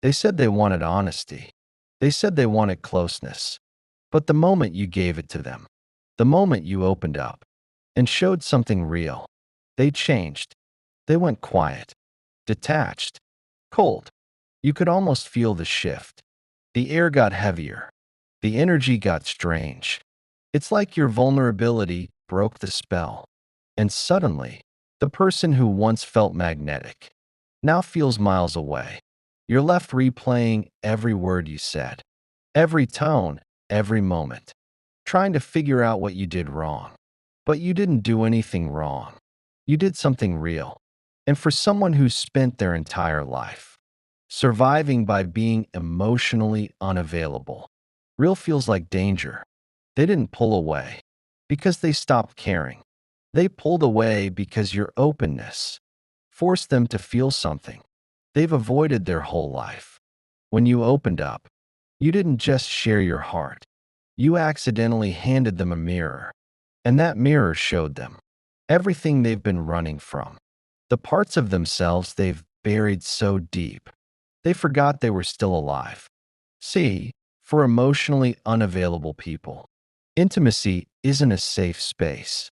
They said they wanted honesty. They said they wanted closeness. But the moment you gave it to them, the moment you opened up and showed something real, they changed. They went quiet, detached, cold. You could almost feel the shift. The air got heavier. The energy got strange. It's like your vulnerability broke the spell. And suddenly, the person who once felt magnetic now feels miles away. You're left replaying every word you said, every tone, every moment, trying to figure out what you did wrong. But you didn't do anything wrong. You did something real. And for someone who's spent their entire life surviving by being emotionally unavailable, real feels like danger. They didn't pull away because they stopped caring. They pulled away because your openness forced them to feel something they've avoided their whole life. When you opened up, you didn't just share your heart. You accidentally handed them a mirror, and that mirror showed them everything they've been running from, the parts of themselves they've buried so deep they forgot they were still alive. See, for emotionally unavailable people, intimacy isn't a safe space.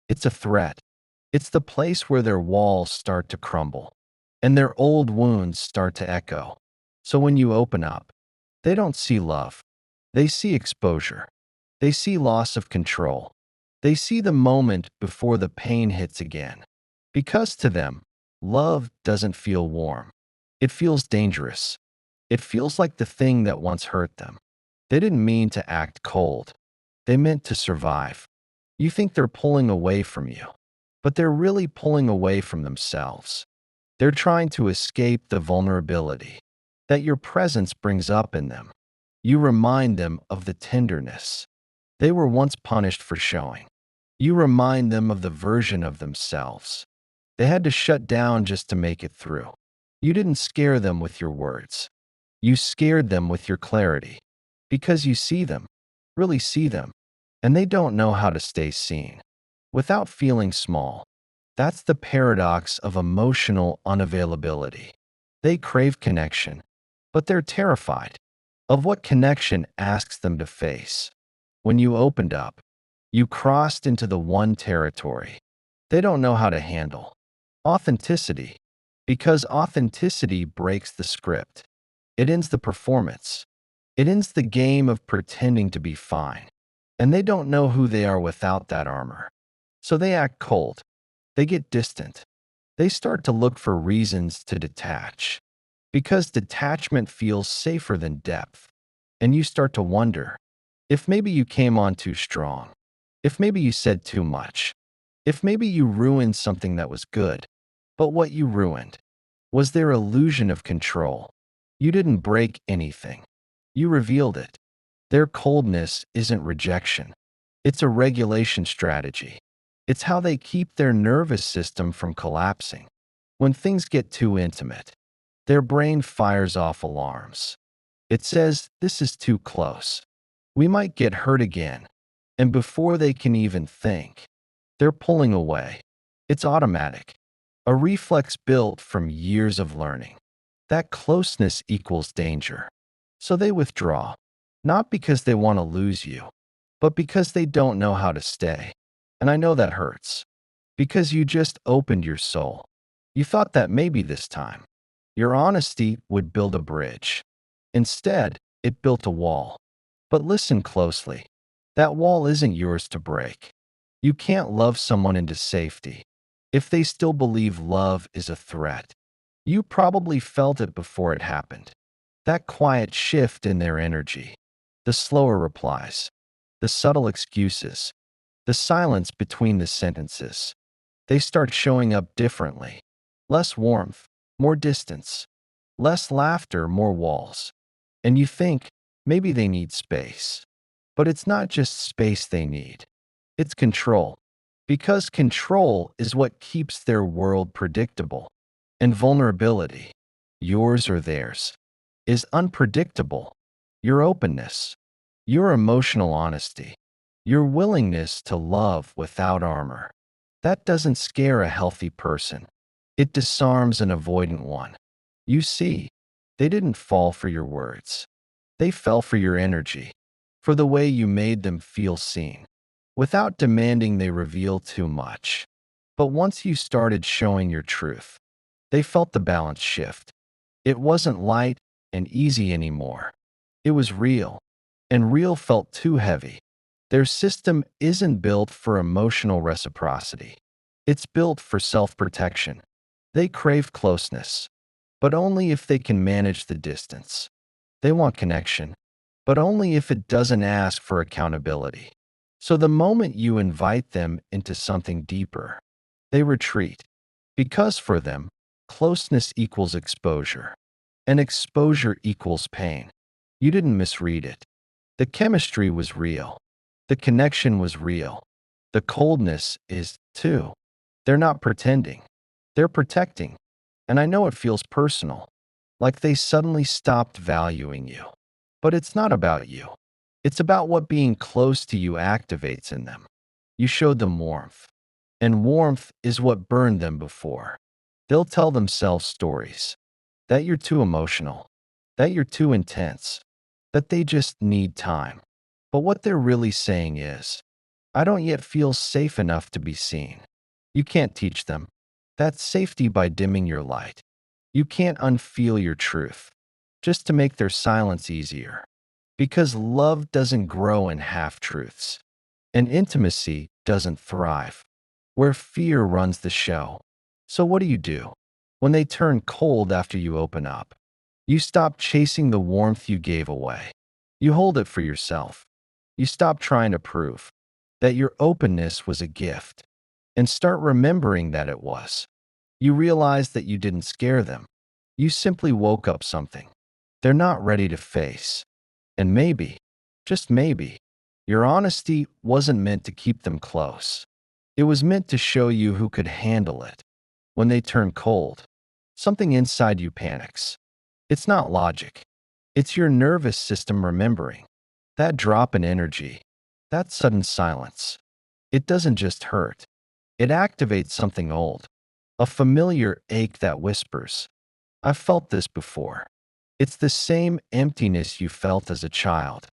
It's a threat. It's the place where their walls start to crumble and their old wounds start to echo. So when you open up, they don't see love. They see exposure. They see loss of control. They see the moment before the pain hits again. Because to them, love doesn't feel warm. It feels dangerous. It feels like the thing that once hurt them. They didn't mean to act cold. They meant to survive. You think they're pulling away from you, but they're really pulling away from themselves. They're trying to escape the vulnerability that your presence brings up in them. You remind them of the tenderness they were once punished for showing. You remind them of the version of themselves they had to shut down just to make it through. You didn't scare them with your words. You scared them with your clarity because you see them, really see them, and they don't know how to stay seen without feeling small. That's the paradox of emotional unavailability. They crave connection, but they're terrified of what connection asks them to face. When you opened up, you crossed into the one territory they don't know how to handle: authenticity. Because authenticity breaks the script. It ends the performance. It ends the game of pretending to be fine. And they don't know who they are without that armor. So they act cold. They get distant. They start to look for reasons to detach. Because detachment feels safer than depth. And you start to wonder if maybe you came on too strong. If maybe you said too much. If maybe you ruined something that was good. But what you ruined was their illusion of control. You didn't break anything. You revealed it. Their coldness isn't rejection. It's a regulation strategy. It's how they keep their nervous system from collapsing. When things get too intimate, their brain fires off alarms. It says, "This is too close. We might get hurt again." And before they can even think, they're pulling away. It's automatic. A reflex built from years of learning. That closeness equals danger. So they withdraw, not because they want to lose you, but because they don't know how to stay. And I know that hurts, because you just opened your soul. You thought that maybe this time, your honesty would build a bridge. Instead, it built a wall. But listen closely. That wall isn't yours to break. You can't love someone into safety if they still believe love is a threat. You probably felt it before it happened. That quiet shift in their energy, the slower replies, the subtle excuses, the silence between the sentences. They start showing up differently. Less warmth, more distance. Less laughter, more walls. And you think maybe they need space. But it's not just space they need. It's control. Because control is what keeps their world predictable. And vulnerability, yours or theirs, is unpredictable. Your openness, your emotional honesty, your willingness to love without armor. That doesn't scare a healthy person. It disarms an avoidant one. You see, They didn't fall for your words. They fell for your energy, for the way you made them feel seen. Without demanding they reveal too much. But once you started showing your truth, they felt the balance shift. It wasn't light and easy anymore. It was real, and real felt too heavy. Their system isn't built for emotional reciprocity. It's built for self-protection. They crave closeness, but only if they can manage the distance. They want connection, but only if it doesn't ask for accountability. So the moment you invite them into something deeper, they retreat. Because for them, closeness equals exposure, and exposure equals pain. You didn't misread it. The chemistry was real. The connection was real. The coldness is, too. They're not pretending. They're protecting. And I know it feels personal, like they suddenly stopped valuing you. But it's not about you. It's about what being close to you activates in them. You showed them warmth. And warmth is what burned them before. They'll tell themselves stories that you're too emotional, that you're too intense, that they just need time. But what they're really saying is, I don't yet feel safe enough to be seen. You can't teach them. That's safety by dimming your light. You can't unfeel your truth just to make their silence easier. Because love doesn't grow in half-truths, and intimacy doesn't thrive where fear runs the show. So what do? When they turn cold after you open up, you stop chasing the warmth you gave away. You hold it for yourself. You stop trying to prove that your openness was a gift and start remembering that it was. You realize that you didn't scare them. You simply woke up something they're not ready to face. And maybe, just maybe, your honesty wasn't meant to keep them close. It was meant to show you who could handle it. When they turn cold, something inside you panics. It's not logic. It's your nervous system remembering. That drop in energy, that sudden silence. It doesn't just hurt. It activates something old. A familiar ache that whispers, I've felt this before. It's the same emptiness you felt as a child,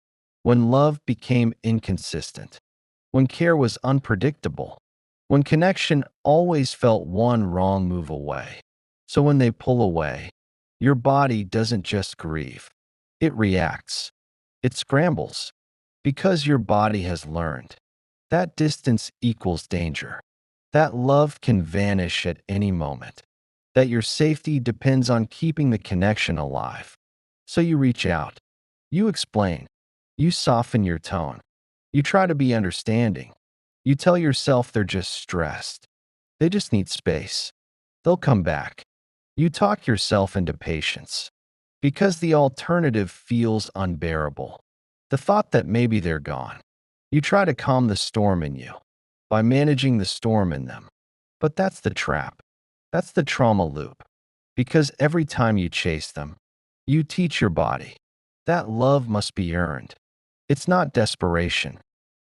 when love became inconsistent, when care was unpredictable, when connection always felt one wrong move away. So when they pull away, your body doesn't just grieve, it reacts. It scrambles, because your body has learned that distance equals danger, that love can vanish at any moment, that your safety depends on keeping the connection alive. So you reach out, you explain, you soften your tone, you try to be understanding, you tell yourself they're just stressed, they just need space, they'll come back. You talk yourself into patience, because the alternative feels unbearable. The thought that maybe they're gone. You try to calm the storm in you by managing the storm in them. But that's the trap. That's the trauma loop. Because every time you chase them, you teach your body that love must be earned. It's not desperation.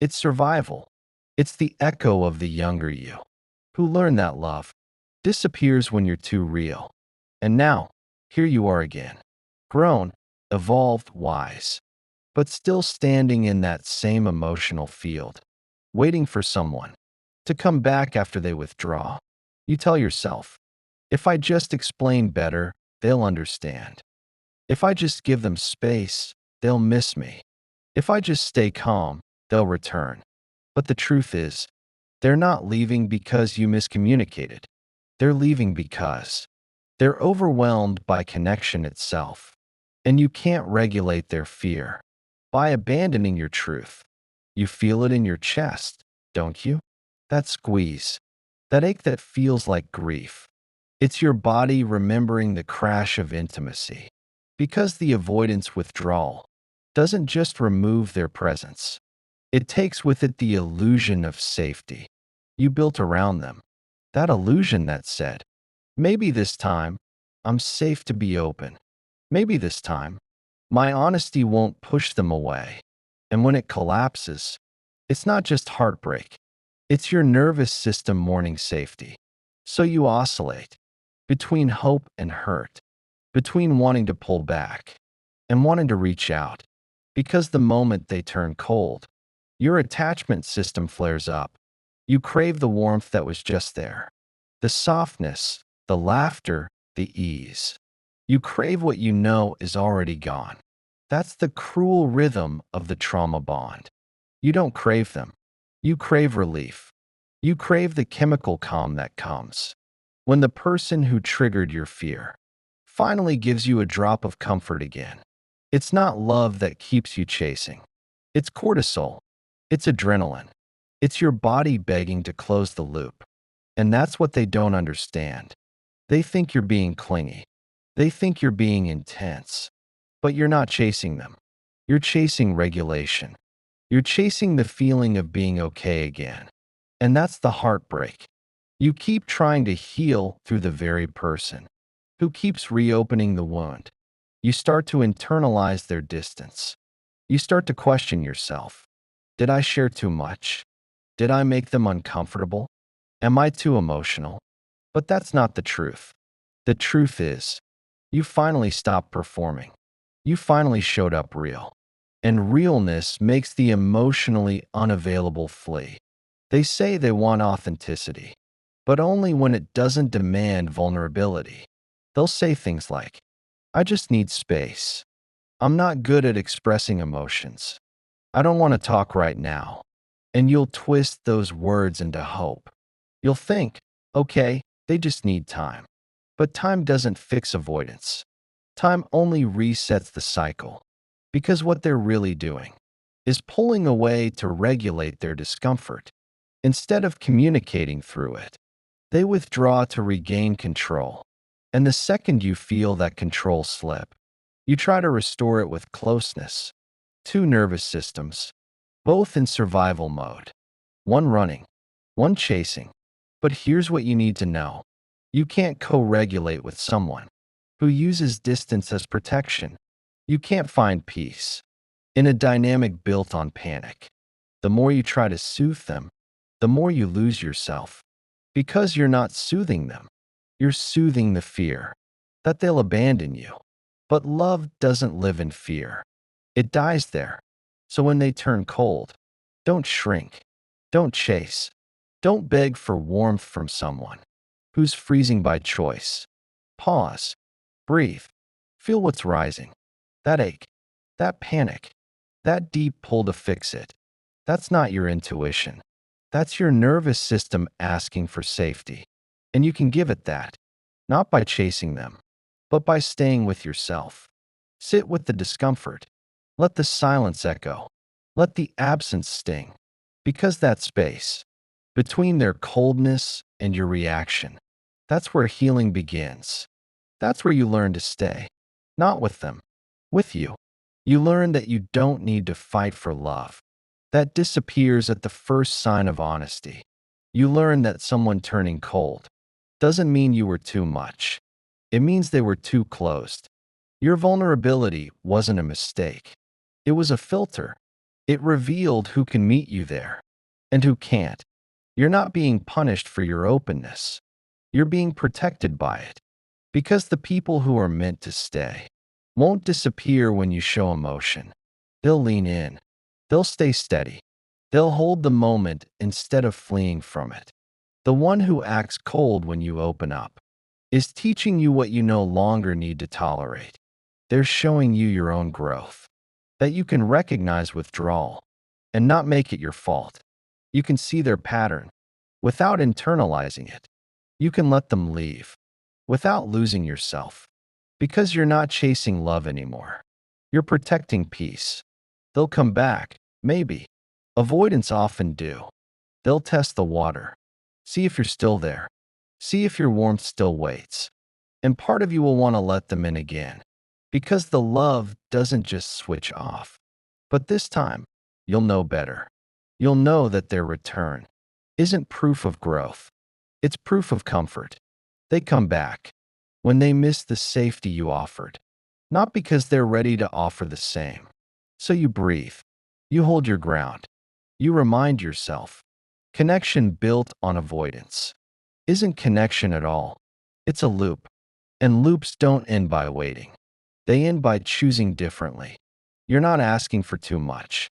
It's survival. It's the echo of the younger you, who learned that love disappears when you're too real. And now, here you are again, grown, evolved, wise, but still standing in that same emotional field, waiting for someone to come back after they withdraw. You tell yourself, if I just explain better, they'll understand. If I just give them space, they'll miss me. If I just stay calm, they'll return. But the truth is, they're not leaving because you miscommunicated. They're leaving because they're overwhelmed by connection itself. And you can't regulate their fear by abandoning your truth. You feel it in your chest, don't you? That squeeze, that ache that feels like grief. It's your body remembering the crash of intimacy. Because the avoidance withdrawal doesn't just remove their presence, it takes with it the illusion of safety you built around them. That illusion that said, maybe this time I'm safe to be open. Maybe this time my honesty won't push them away. And when it collapses, it's not just heartbreak. It's your nervous system mourning safety. So you oscillate between hope and hurt, between wanting to pull back and wanting to reach out. Because the moment they turn cold, your attachment system flares up. You crave the warmth that was just there, the softness, the laughter, the ease. You crave what you know is already gone. That's the cruel rhythm of the trauma bond. You don't crave them. You crave relief. You crave the chemical calm that comes when the person who triggered your fear finally gives you a drop of comfort again. It's not love that keeps you chasing. It's cortisol. It's adrenaline. It's your body begging to close the loop. And that's what they don't understand. They think you're being clingy. They think you're being intense. But you're not chasing them. You're chasing regulation. You're chasing the feeling of being okay again. And that's the heartbreak. You keep trying to heal through the very person who keeps reopening the wound. You start to internalize their distance. You start to question yourself. Did I share too much? Did I make them uncomfortable? Am I too emotional? But that's not the truth. The truth is, you finally stopped performing. You finally showed up real. And realness makes the emotionally unavailable flee. They say they want authenticity, but only when it doesn't demand vulnerability. They'll say things like, I just need space. I'm not good at expressing emotions. I don't want to talk right now. And you'll twist those words into hope. You'll think, okay, they just need time. But time doesn't fix avoidance. Time only resets the cycle. Because what they're really doing is pulling away to regulate their discomfort instead of communicating through it. They withdraw to regain control. And the second you feel that control slip, you try to restore it with closeness. Two nervous systems, both in survival mode. One running, one chasing. But here's what you need to know. You can't co-regulate with someone who uses distance as protection. You can't find peace in a dynamic built on panic. The more you try to soothe them, the more you lose yourself. Because you're not soothing them. You're soothing the fear that they'll abandon you. But love doesn't live in fear. It dies there. So when they turn cold, don't shrink. Don't chase. Don't beg for warmth from someone who's freezing by choice. Pause. Breathe. Feel what's rising. That ache. That panic. That deep pull to fix it. That's not your intuition. That's your nervous system asking for safety. And you can give it that, not by chasing them, but by staying with yourself. Sit with the discomfort. Let the silence echo. Let the absence sting. Because that space, between their coldness and your reaction, that's where healing begins. That's where you learn to stay. Not with them, with you. You learn that you don't need to fight for love. That disappears at the first sign of honesty. You learn that someone turning cold doesn't mean you were too much. It means they were too closed. Your vulnerability wasn't a mistake. It was a filter. It revealed who can meet you there and who can't. You're not being punished for your openness. You're being protected by it. Because the people who are meant to stay won't disappear when you show emotion. They'll lean in. They'll stay steady. They'll hold the moment instead of fleeing from it. The one who acts cold when you open up is teaching you what you no longer need to tolerate. They're showing you your own growth, that you can recognize withdrawal and not make it your fault. You can see their pattern without internalizing it. You can let them leave without losing yourself. Because you're not chasing love anymore. You're protecting peace. They'll come back, maybe. Avoidants often do. They'll test the water. See if you're still there. See if your warmth still waits. And part of you will want to let them in again. Because the love doesn't just switch off. But this time, you'll know better. You'll know that their return isn't proof of growth. It's proof of comfort. They come back when they miss the safety you offered, not because they're ready to offer the same. So you breathe. You hold your ground. You remind yourself. Connection built on avoidance isn't connection at all. It's a loop. And loops don't end by waiting. They end by choosing differently. You're not asking for too much.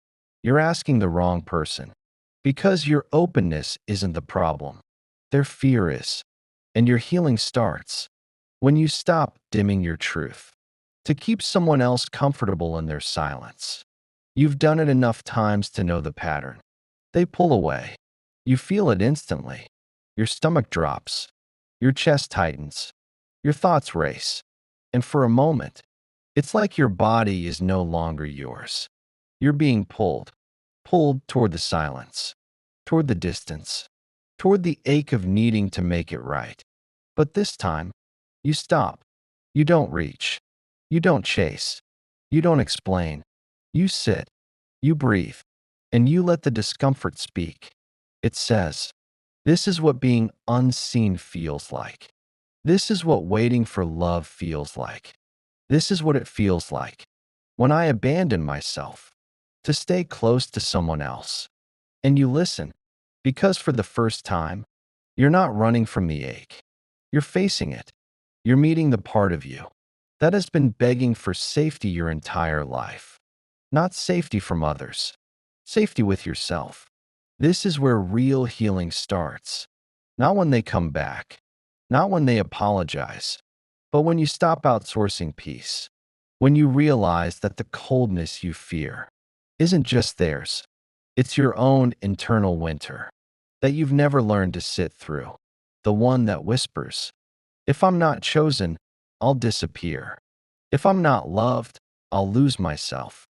You're asking the wrong person. Because your openness isn't the problem. Their fear is. And your healing starts when you stop dimming your truth to keep someone else comfortable in their silence. You've done it enough times to know the pattern. They pull away. You feel it instantly. Your stomach drops. Your chest tightens. Your thoughts race. And for a moment, it's like your body is no longer yours. You're being pulled toward the silence, toward the distance, toward the ache of needing to make it right. But this time, you stop. You don't reach. You don't chase. You don't explain. You sit. You breathe. And you let the discomfort speak. It says, "This is what being unseen feels like. This is what waiting for love feels like. This is what it feels like when I abandon myself to stay close to someone else." And you listen, because for the first time, you're not running from the ache. You're facing it. You're meeting the part of you that has been begging for safety your entire life. Not safety from others, safety with yourself. This is where real healing starts. Not when they come back, not when they apologize, but when you stop outsourcing peace. When you realize that the coldness you fear isn't just theirs, it's your own internal winter that you've never learned to sit through. The one that whispers, "If I'm not chosen, I'll disappear. If I'm not loved, I'll lose myself."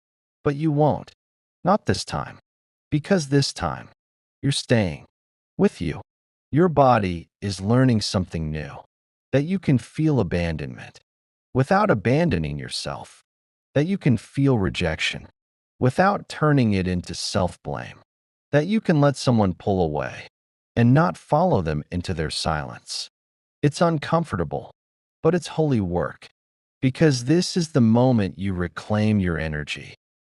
But you won't. Not this time. Because this time, you're staying with you. Your body is learning something new. That you can feel abandonment without abandoning yourself. That you can feel rejection without turning it into self-blame. That you can let someone pull away and not follow them into their silence. It's uncomfortable, but it's holy work. Because this is the moment you reclaim your energy.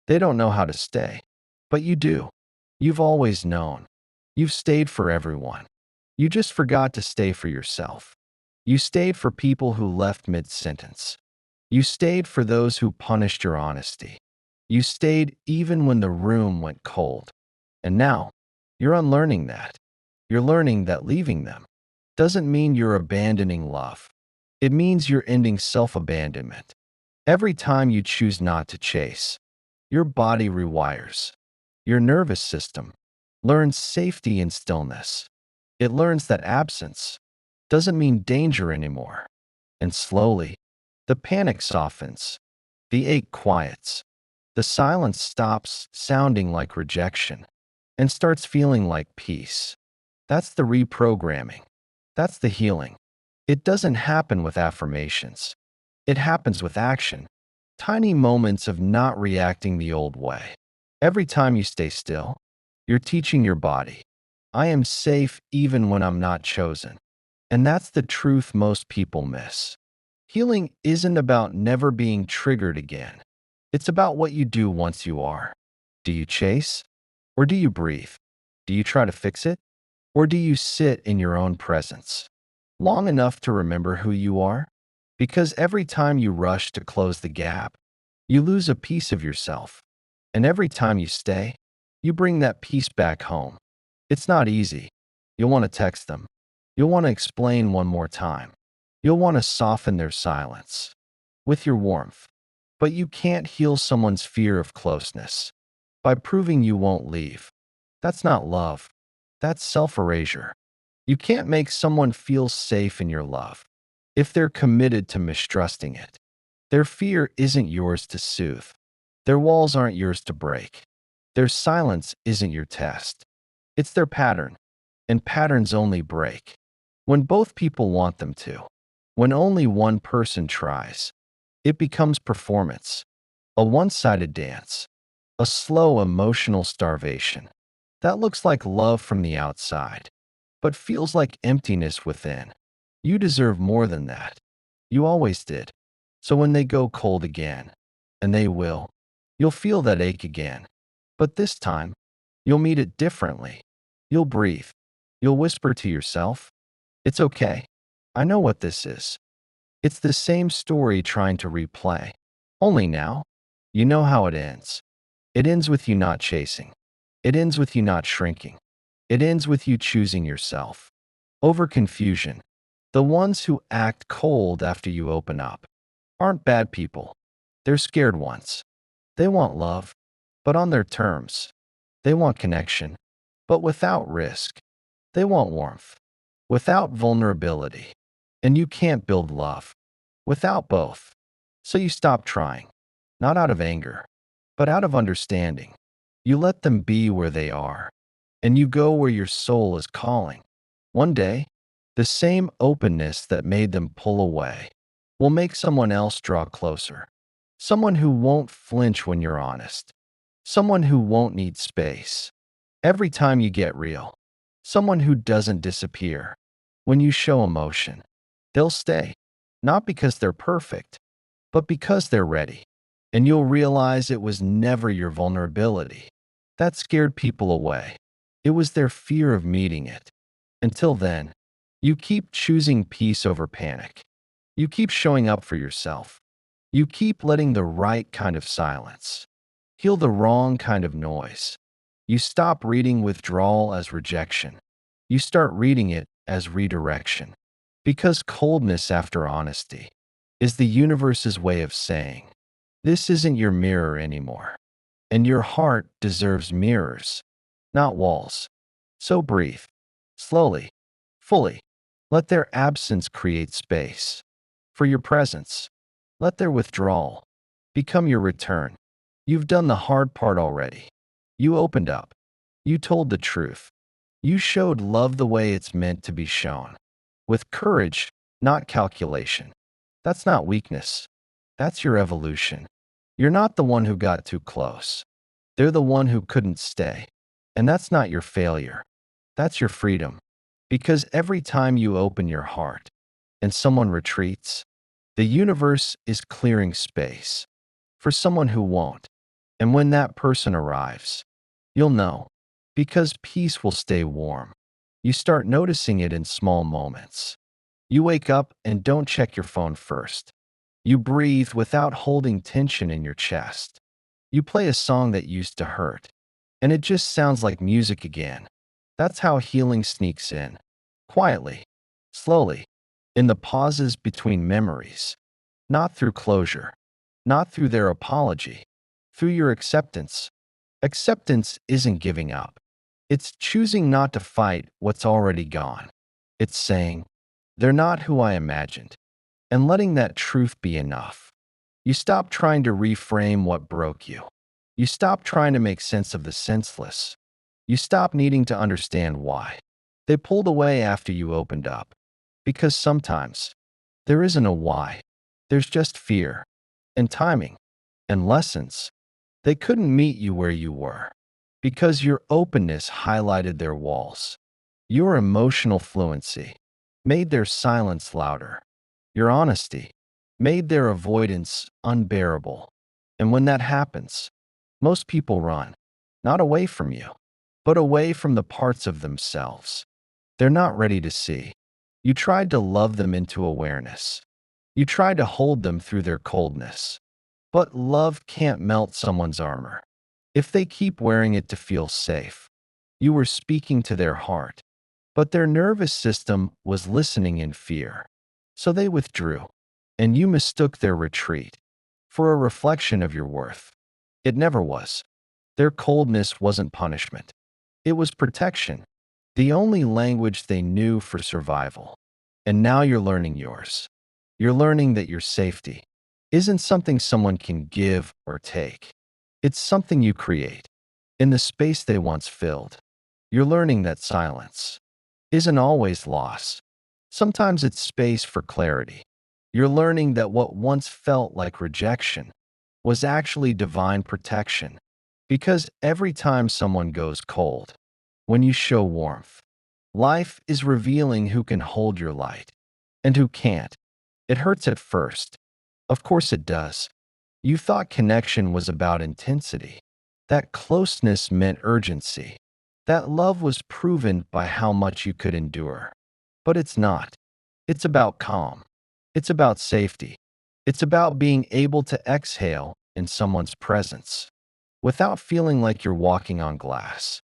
They don't know how to stay, but you do. You've always known. You've stayed for everyone. You just forgot to stay for yourself. You stayed for people who left mid-sentence. You stayed for those who punished your honesty. You stayed even when the room went cold. And now, you're unlearning that. You're learning that leaving them doesn't mean you're abandoning love. It means you're ending self-abandonment. Every time you choose not to chase, your body rewires. Your nervous system learns safety in stillness. It learns that absence doesn't mean danger anymore. And slowly, the panic softens. The ache quiets. The silence stops sounding like rejection and starts feeling like peace. That's the reprogramming. That's the healing. It doesn't happen with affirmations. It happens with action. Tiny moments of not reacting the old way. Every time you stay still, you're teaching your body, "I am safe even when I'm not chosen." And that's the truth most people miss. Healing isn't about never being triggered again. It's about what you do once you are. Do you chase? Or do you breathe? Do you try to fix it? Or do you sit in your own presence long enough to remember who you are? Because every time you rush to close the gap, you lose a piece of yourself. And every time you stay, you bring that piece back home. It's not easy. You'll want to text them. You'll want to explain one more time. You'll want to soften their silence with your warmth. But you can't heal someone's fear of closeness by proving you won't leave. That's not love. That's self-erasure. You can't make someone feel safe in your love if they're committed to mistrusting it. Their fear isn't yours to soothe. Their walls aren't yours to break. Their silence isn't your test. It's their pattern, and patterns only break when both people want them to. When only one person tries, it becomes performance, a one-sided dance, a slow emotional starvation that looks like love from the outside, but feels like emptiness within. You deserve more than that. You always did. So when they go cold again, and they will, you'll feel that ache again. But this time, you'll meet it differently. You'll breathe. You'll whisper to yourself, "It's okay. I know what this is." It's the same story trying to replay. Only now, you know how it ends. It ends with you not chasing. It ends with you not shrinking. It ends with you choosing yourself. Over confusion. The ones who act cold after you open up aren't bad people. They're scared ones. They want love, but on their terms. They want connection, but without risk. They want warmth, without vulnerability. And you can't build love without both. So you stop trying, not out of anger, but out of understanding. You let them be where they are, and you go where your soul is calling. One day, the same openness that made them pull away will make someone else draw closer. Someone who won't flinch when you're honest. Someone who won't need space every time you get real. Someone who doesn't disappear when you show emotion. They'll stay, not because they're perfect, but because they're ready. And you'll realize it was never your vulnerability that scared people away. It was their fear of meeting it. Until then, you keep choosing peace over panic. You keep showing up for yourself. You keep letting the right kind of silence heal the wrong kind of noise. You stop reading withdrawal as rejection. You start reading it as redirection. Because coldness after honesty is the universe's way of saying, this isn't your mirror anymore. And your heart deserves mirrors, not walls. So breathe, slowly, fully. Let their absence create space. For your presence, let their withdrawal become your return. You've done the hard part already. You opened up. You told the truth. You showed love the way it's meant to be shown. With courage, not calculation. That's not weakness. That's your evolution. You're not the one who got too close. They're the one who couldn't stay. And that's not your failure. That's your freedom. Because every time you open your heart and someone retreats, the universe is clearing space for someone who won't. And when that person arrives, you'll know, because peace will stay warm. You start noticing it in small moments. You wake up and don't check your phone first. You breathe without holding tension in your chest. You play a song that used to hurt, and it just sounds like music again. That's how healing sneaks in. Quietly, slowly, in the pauses between memories. Not through closure, not through their apology, through your acceptance. Acceptance isn't giving up. It's choosing not to fight what's already gone. It's saying, they're not who I imagined, and letting that truth be enough. You stop trying to reframe what broke you. You stop trying to make sense of the senseless. You stop needing to understand why they pulled away after you opened up. Because sometimes there isn't a why. There's just fear and timing and lessons. They couldn't meet you where you were because your openness highlighted their walls. Your emotional fluency made their silence louder. Your honesty made their avoidance unbearable. And when that happens, most people run, not away from you, but away from the parts of themselves they're not ready to see. You tried to love them into awareness. You tried to hold them through their coldness. But love can't melt someone's armor if they keep wearing it to feel safe. You were speaking to their heart, but their nervous system was listening in fear. So they withdrew, and you mistook their retreat for a reflection of your worth. It never was. Their coldness wasn't punishment. It was protection, the only language they knew for survival. And now you're learning yours. You're learning that your safety isn't something someone can give or take. It's something you create in the space they once filled. You're learning that silence isn't always loss. Sometimes it's space for clarity. You're learning that what once felt like rejection was actually divine protection. Because every time someone goes cold, when you show warmth, life is revealing who can hold your light and who can't. It hurts at first. Of course it does. You thought connection was about intensity, that closeness meant urgency, that love was proven by how much you could endure. But it's not. It's about calm. It's about safety. It's about being able to exhale in someone's presence without feeling like you're walking on glass.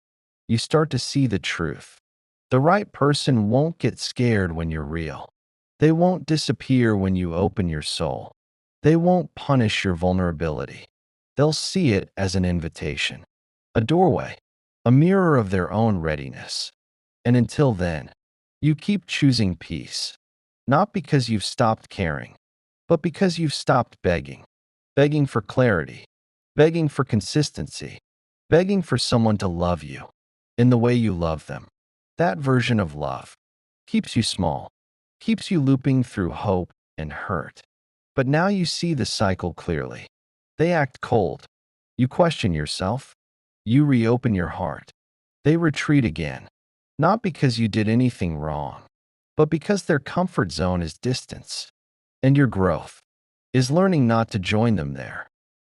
You start to see the truth. The right person won't get scared when you're real. They won't disappear when you open your soul. They won't punish your vulnerability. They'll see it as an invitation, a doorway, a mirror of their own readiness. And until then, you keep choosing peace, not because you've stopped caring, but because you've stopped begging. Begging for clarity, begging for consistency, begging for someone to love you in the way you love them. That version of love keeps you small, keeps you looping through hope and hurt. But now you see the cycle clearly. They act cold. You question yourself. You reopen your heart. They retreat again, not because you did anything wrong, but because their comfort zone is distance. And your growth is learning not to join them there.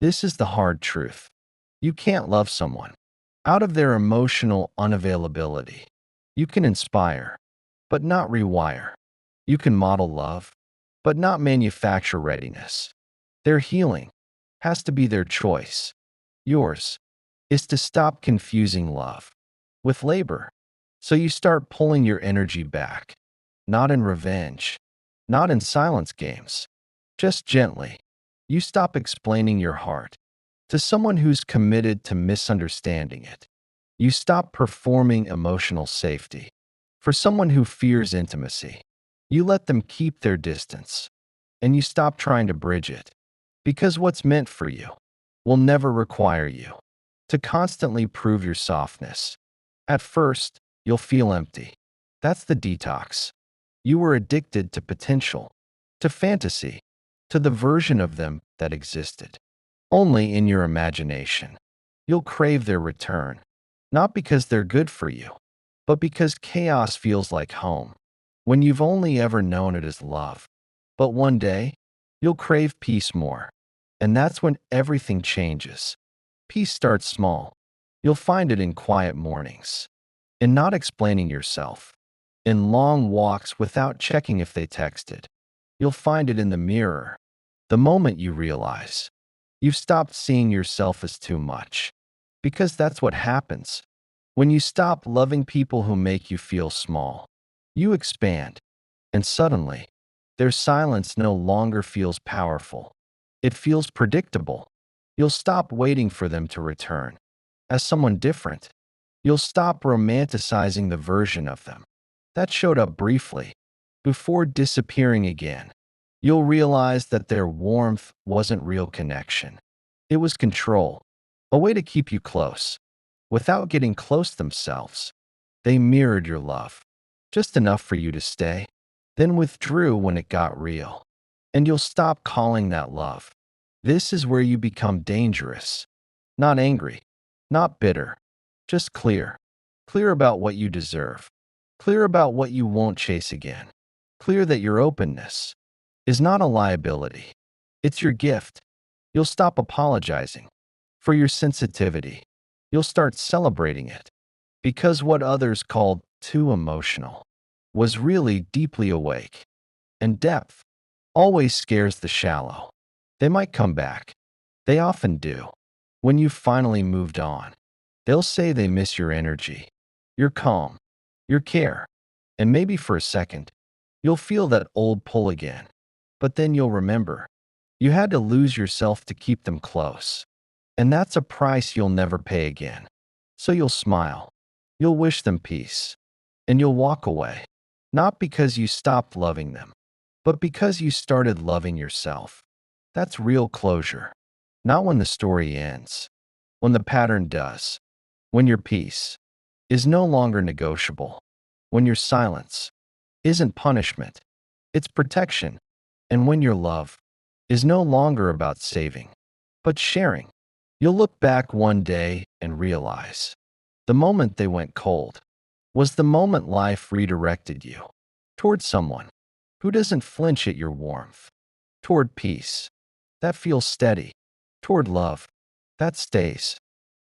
This is the hard truth. You can't love someone out of their emotional unavailability. You can inspire, but not rewire. You can model love, but not manufacture readiness. Their healing has to be their choice. Yours is to stop confusing love with labor. So you start pulling your energy back, not in revenge, not in silence games, just gently. You stop explaining your heart to someone who's committed to misunderstanding it. You stop performing emotional safety for someone who fears intimacy. You let them keep their distance, and you stop trying to bridge it, because what's meant for you will never require you to constantly prove your softness. At first, you'll feel empty. That's the detox. You were addicted to potential, to fantasy, to the version of them that existed only in your imagination. You'll crave their return, not because they're good for you, but because chaos feels like home, when you've only ever known it as love. But one day, you'll crave peace more, and that's when everything changes. Peace starts small. You'll find it in quiet mornings, in not explaining yourself, in long walks without checking if they texted. You'll find it in the mirror, the moment you realize you've stopped seeing yourself as too much. Because that's what happens. When you stop loving people who make you feel small, you expand, and suddenly, their silence no longer feels powerful. It feels predictable. You'll stop waiting for them to return as someone different. You'll stop romanticizing the version of them that showed up briefly before disappearing again. You'll realize that their warmth wasn't real connection. It was control, a way to keep you close without getting close themselves. They mirrored your love, just enough for you to stay, then withdrew when it got real. And you'll stop calling that love. This is where you become dangerous. Not angry, not bitter, just clear. Clear about what you deserve. Clear about what you won't chase again. Clear that your openness is not a liability. It's your gift. You'll stop apologizing for your sensitivity. You'll start celebrating it, because what others called too emotional was really deeply awake. And depth always scares the shallow. They might come back. They often do. When you've finally moved on, they'll say they miss your energy, your calm, your care. And maybe for a second, you'll feel that old pull again. But then you'll remember, you had to lose yourself to keep them close. And that's a price you'll never pay again. So you'll smile. You'll wish them peace. And you'll walk away. Not because you stopped loving them, but because you started loving yourself. That's real closure. Not when the story ends. When the pattern does. When your peace is no longer negotiable. When your silence isn't punishment. It's protection. And when your love is no longer about saving, but sharing. You'll look back one day and realize the moment they went cold was the moment life redirected you toward someone who doesn't flinch at your warmth, toward peace that feels steady, toward love that stays.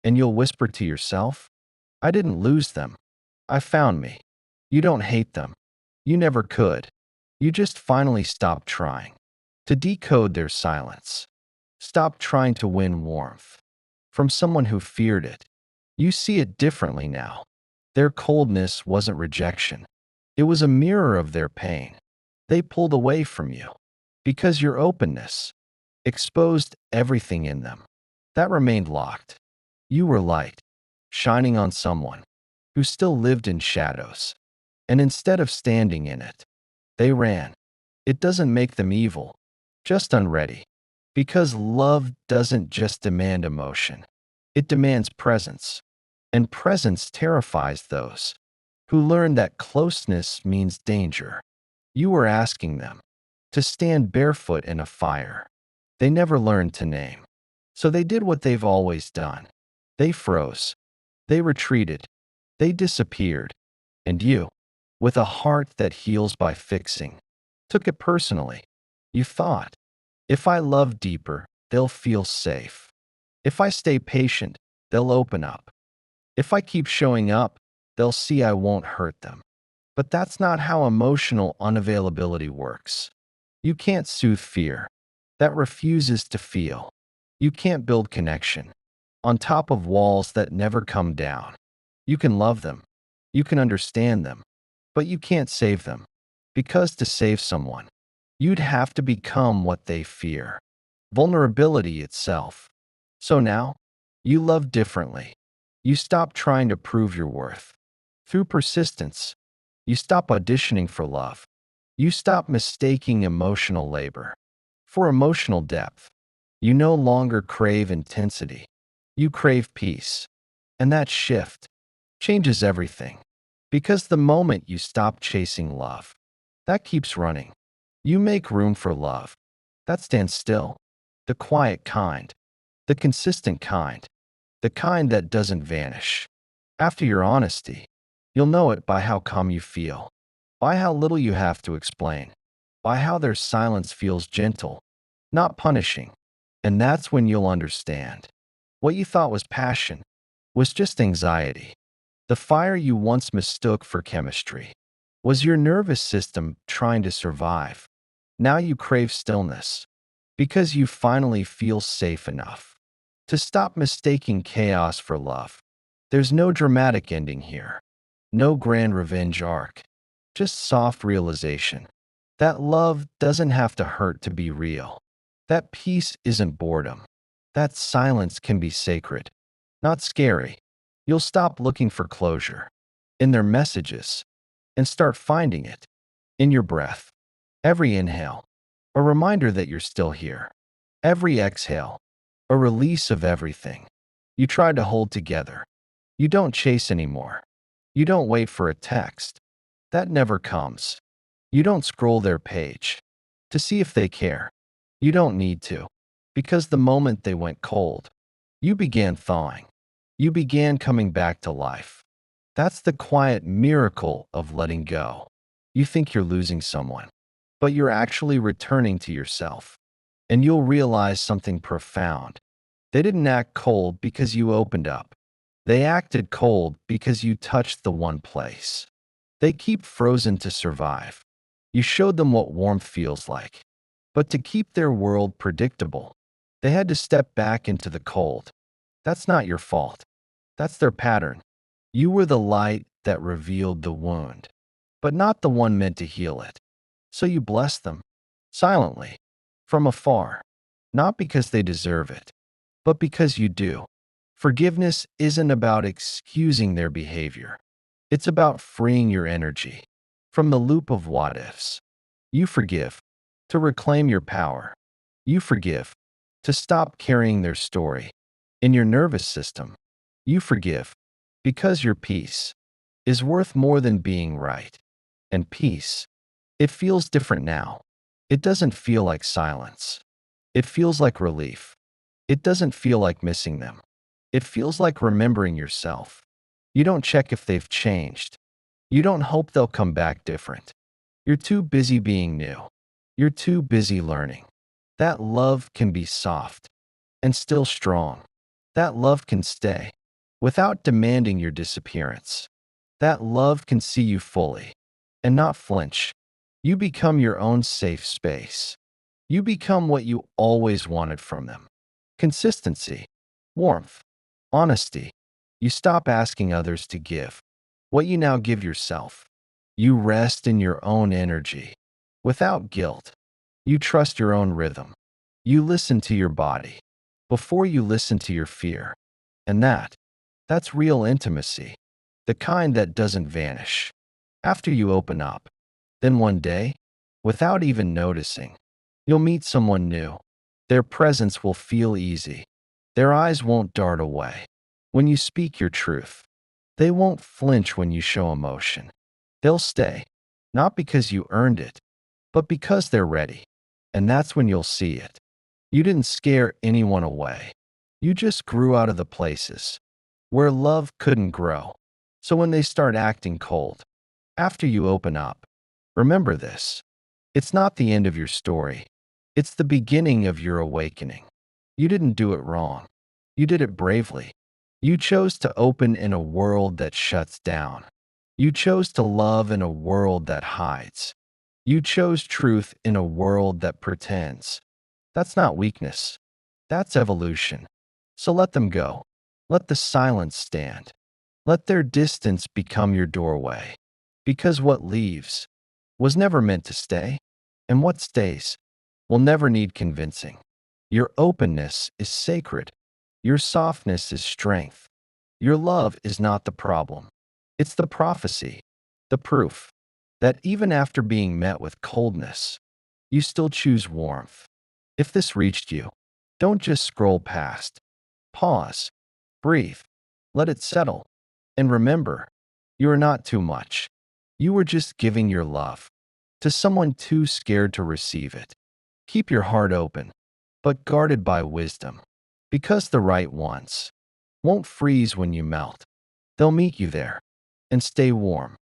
And you'll whisper to yourself, I didn't lose them. I found me. You don't hate them. You never could. You just finally stopped trying to decode their silence. Stop trying to win warmth from someone who feared it. You see it differently now. Their coldness wasn't rejection. It was a mirror of their pain. They pulled away from you because your openness exposed everything in them that remained locked. You were light, shining on someone who still lived in shadows. And instead of standing in it, they ran. It doesn't make them evil, just unready. Because love doesn't just demand emotion, it demands presence. And presence terrifies those who learn that closeness means danger. You were asking them to stand barefoot in a fire they never learned to name. So they did what they've always done. They froze. They retreated. They disappeared. And you, with a heart that heals by fixing, took it personally. You thought, if I love deeper, they'll feel safe. If I stay patient, they'll open up. If I keep showing up, they'll see I won't hurt them. But that's not how emotional unavailability works. You can't soothe fear that refuses to feel. You can't build connection on top of walls that never come down. You can love them. You can understand them. But you can't save them. Because to save someone, you'd have to become what they fear. Vulnerability itself. So now, you love differently. You stop trying to prove your worth. Through persistence, you stop auditioning for love. You stop mistaking emotional labor for emotional depth. You no longer crave intensity. You crave peace. And that shift changes everything. Because the moment you stop chasing love, that keeps running. You make room for love. That stands still. The quiet kind. The consistent kind. The kind that doesn't vanish. After your honesty, you'll know it by how calm you feel. By how little you have to explain. By how their silence feels gentle, not punishing. And that's when you'll understand. What you thought was passion was just anxiety. The fire you once mistook for chemistry was your nervous system trying to survive. Now you crave stillness because you finally feel safe enough to stop mistaking chaos for love. There's no dramatic ending here, no grand revenge arc, just soft realization that love doesn't have to hurt to be real. That peace isn't boredom. That silence can be sacred, not scary. You'll stop looking for closure in their messages and start finding it in your breath. Every inhale, a reminder that you're still here. Every exhale, a release of everything you tried to hold together. You don't chase anymore. You don't wait for a text. That never comes. You don't scroll their page to see if they care. You don't need to, because the moment they went cold, you began thawing. You began coming back to life. That's the quiet miracle of letting go. You think you're losing someone, but you're actually returning to yourself. And you'll realize something profound. They didn't act cold because you opened up. They acted cold because you touched the one place. They keep frozen to survive. You showed them what warmth feels like. But to keep their world predictable, they had to step back into the cold. That's not your fault. That's their pattern. You were the light that revealed the wound, but not the one meant to heal it. So you blessed them, silently, from afar, not because they deserve it, but because you do. Forgiveness isn't about excusing their behavior. It's about freeing your energy from the loop of what-ifs. You forgive to reclaim your power. You forgive to stop carrying their story in your nervous system. You forgive because your peace is worth more than being right. And peace, it feels different now. It doesn't feel like silence. It feels like relief. It doesn't feel like missing them. It feels like remembering yourself. You don't check if they've changed. You don't hope they'll come back different. You're too busy being new. You're too busy learning. That love can be soft and still strong. That love can stay without demanding your disappearance. That love can see you fully and not flinch. You become your own safe space. You become what you always wanted from them. Consistency, warmth, honesty. You stop asking others to give what you now give yourself. You rest in your own energy without guilt. You trust your own rhythm. You listen to your body before you listen to your fear. And that's real intimacy, the kind that doesn't vanish after you open up. Then one day, without even noticing, you'll meet someone new. Their presence will feel easy. Their eyes won't dart away when you speak your truth. They won't flinch when you show emotion. They'll stay, not because you earned it, but because they're ready. And that's when you'll see it. You didn't scare anyone away. You just grew out of the places where love couldn't grow. So when they start acting cold, after you open up, remember this. It's not the end of your story. It's the beginning of your awakening. You didn't do it wrong. You did it bravely. You chose to open in a world that shuts down. You chose to love in a world that hides. You chose truth in a world that pretends. That's not weakness. That's evolution. So let them go. Let the silence stand. Let their distance become your doorway. Because what leaves was never meant to stay, and what stays will never need convincing. Your openness is sacred. Your softness is strength. Your love is not the problem. It's the prophecy, the proof that even after being met with coldness, you still choose warmth. If this reached you, don't just scroll past. Pause, breathe, let it settle. And remember, you are not too much. You were just giving your love to someone too scared to receive it. Keep your heart open, but guarded by wisdom, because the right ones won't freeze when you melt. They'll meet you there and stay warm.